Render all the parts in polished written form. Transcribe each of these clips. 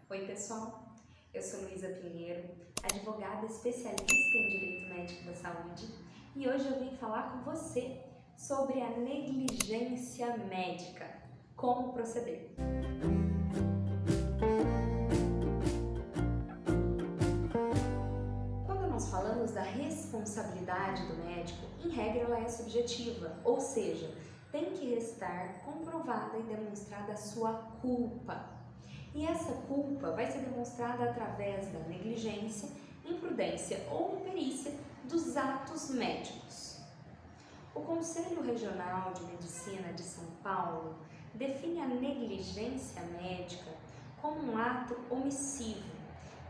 Oi pessoal, eu sou Luísa Pinheiro, advogada especialista em Direito Médico da Saúde e hoje eu vim falar com você sobre a negligência médica, como proceder. Quando nós falamos da responsabilidade do médico, em regra ela é subjetiva, ou seja, tem que restar comprovada e demonstrada a sua culpa. E essa culpa vai ser demonstrada através da negligência, imprudência ou imperícia dos atos médicos. O Conselho Regional de Medicina de São Paulo define a negligência médica como um ato omissivo,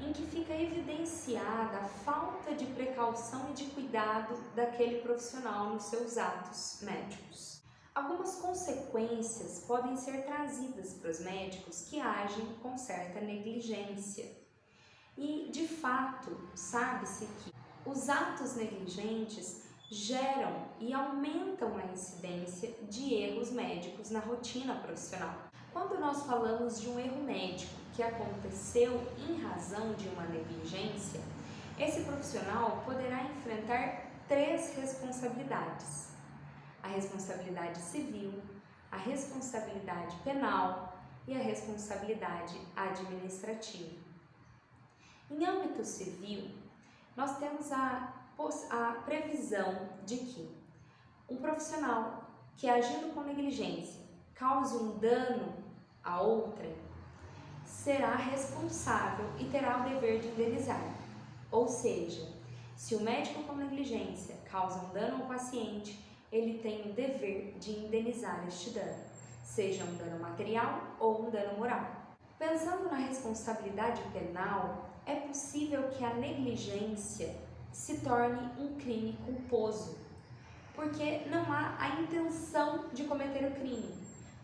em que fica evidenciada a falta de precaução e de cuidado daquele profissional nos seus atos médicos. Algumas consequências podem ser trazidas para os médicos que agem com certa negligência. E, de fato, sabe-se que os atos negligentes geram e aumentam a incidência de erros médicos na rotina profissional. Quando nós falamos de um erro médico que aconteceu em razão de uma negligência, esse profissional poderá enfrentar 3 responsabilidades: a responsabilidade civil, a responsabilidade penal e a responsabilidade administrativa. Em âmbito civil, nós temos a previsão de que um profissional que, agindo com negligência, cause um dano a outrem, será responsável e terá o dever de indenizar. Ou seja, se o médico com negligência causa um dano ao paciente, ele tem o dever de indenizar este dano, seja um dano material ou um dano moral. Pensando na responsabilidade penal, é possível que a negligência se torne um crime culposo, porque não há a intenção de cometer o crime,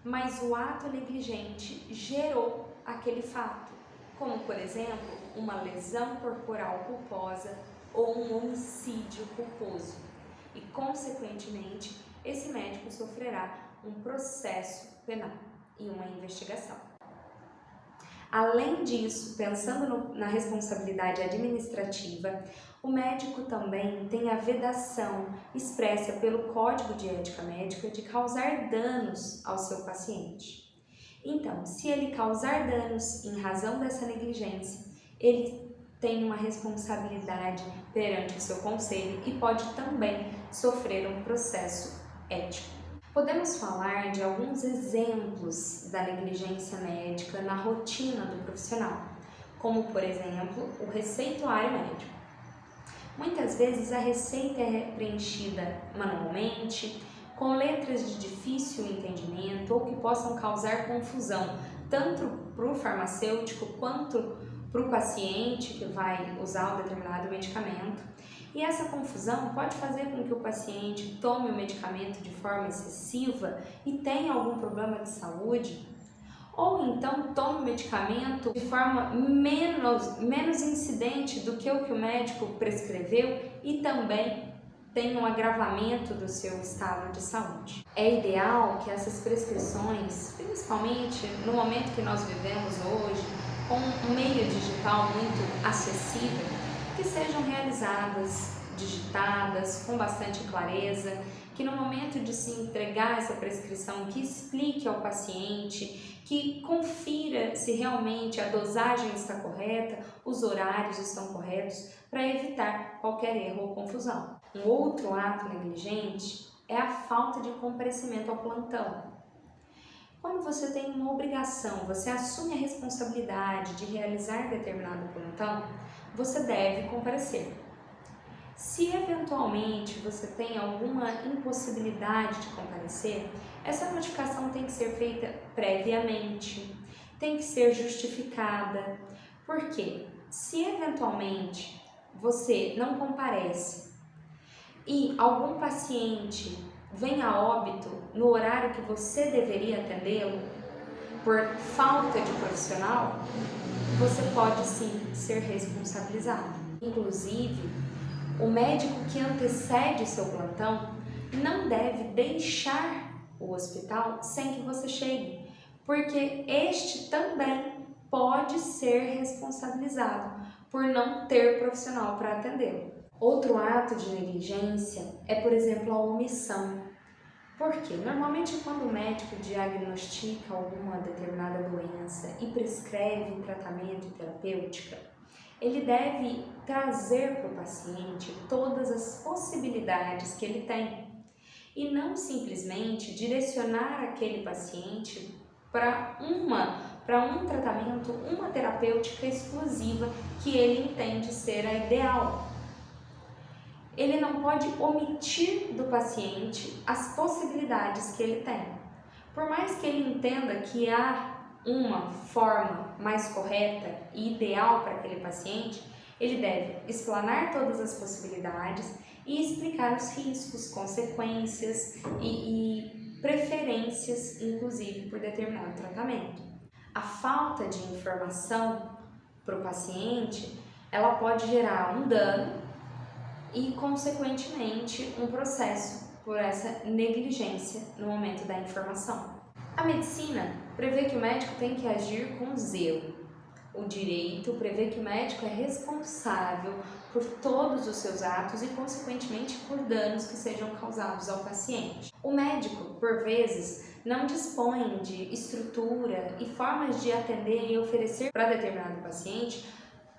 mas o ato negligente gerou aquele fato, como, por exemplo, uma lesão corporal culposa ou um homicídio culposo. E, consequentemente, esse médico sofrerá um processo penal e uma investigação. Além disso, pensando na responsabilidade administrativa, o médico também tem a vedação expressa pelo Código de Ética Médica de causar danos ao seu paciente. Então, se ele causar danos em razão dessa negligência, ele tem uma responsabilidade perante o seu conselho e pode também sofrer um processo ético. Podemos falar de alguns exemplos da negligência médica na rotina do profissional, como, por exemplo, o receituário médico. Muitas vezes a receita é preenchida manualmente, com letras de difícil entendimento ou que possam causar confusão, tanto para o farmacêutico quanto para o paciente que vai usar o determinado medicamento. E essa confusão pode fazer com que o paciente tome o medicamento de forma excessiva e tenha algum problema de saúde, ou então tome o medicamento de forma menos incidente do que o médico prescreveu e também tenha um agravamento do seu estado de saúde. É ideal que essas prescrições, principalmente no momento que nós vivemos hoje, com um meio digital muito acessível, que sejam realizadas, digitadas, com bastante clareza, que no momento de se entregar essa prescrição, que explique ao paciente, que confira se realmente a dosagem está correta, os horários estão corretos, para evitar qualquer erro ou confusão. Um outro ato negligente é a falta de comparecimento ao plantão. Quando você tem uma obrigação, você assume a responsabilidade de realizar determinado plantão, você deve comparecer. Se eventualmente você tem alguma impossibilidade de comparecer, essa notificação tem que ser feita previamente, tem que ser justificada. Por quê? Se eventualmente você não comparece e algum paciente vem a óbito no horário que você deveria atendê-lo, por falta de profissional, você pode sim ser responsabilizado. Inclusive, o médico que antecede o seu plantão não deve deixar o hospital sem que você chegue, porque este também pode ser responsabilizado por não ter profissional para atendê-lo. Outro ato de negligência é, por exemplo, a omissão. Por quê? Normalmente, quando o médico diagnostica alguma determinada doença e prescreve tratamento e terapêutica, ele deve trazer para o paciente todas as possibilidades que ele tem e não simplesmente direcionar aquele paciente para um tratamento, uma terapêutica exclusiva que ele entende ser a ideal. Ele não pode omitir do paciente as possibilidades que ele tem. Por mais que ele entenda que há uma forma mais correta e ideal para aquele paciente, ele deve explanar todas as possibilidades e explicar os riscos, consequências e preferências, inclusive, por determinado tratamento. A falta de informação para o paciente, ela pode gerar um dano e, consequentemente, um processo por essa negligência no momento da informação. A medicina prevê que o médico tem que agir com zelo. O direito prevê que o médico é responsável por todos os seus atos e, consequentemente, por danos que sejam causados ao paciente. O médico, por vezes, não dispõe de estrutura e formas de atender e oferecer para determinado paciente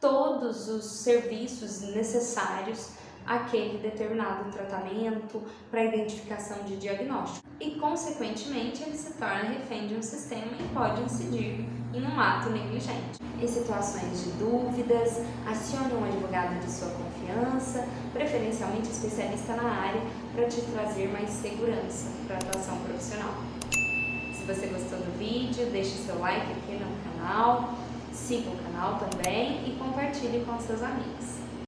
todos os serviços necessários àquele determinado tratamento para identificação de diagnóstico. E, consequentemente, ele se torna refém de um sistema e pode incidir em um ato negligente. Em situações de dúvidas, acione um advogado de sua confiança, preferencialmente especialista na área, para te trazer mais segurança para a atuação profissional. Se você gostou do vídeo, deixe seu like aqui no canal, siga o canal também e compartilhe com seus amigos.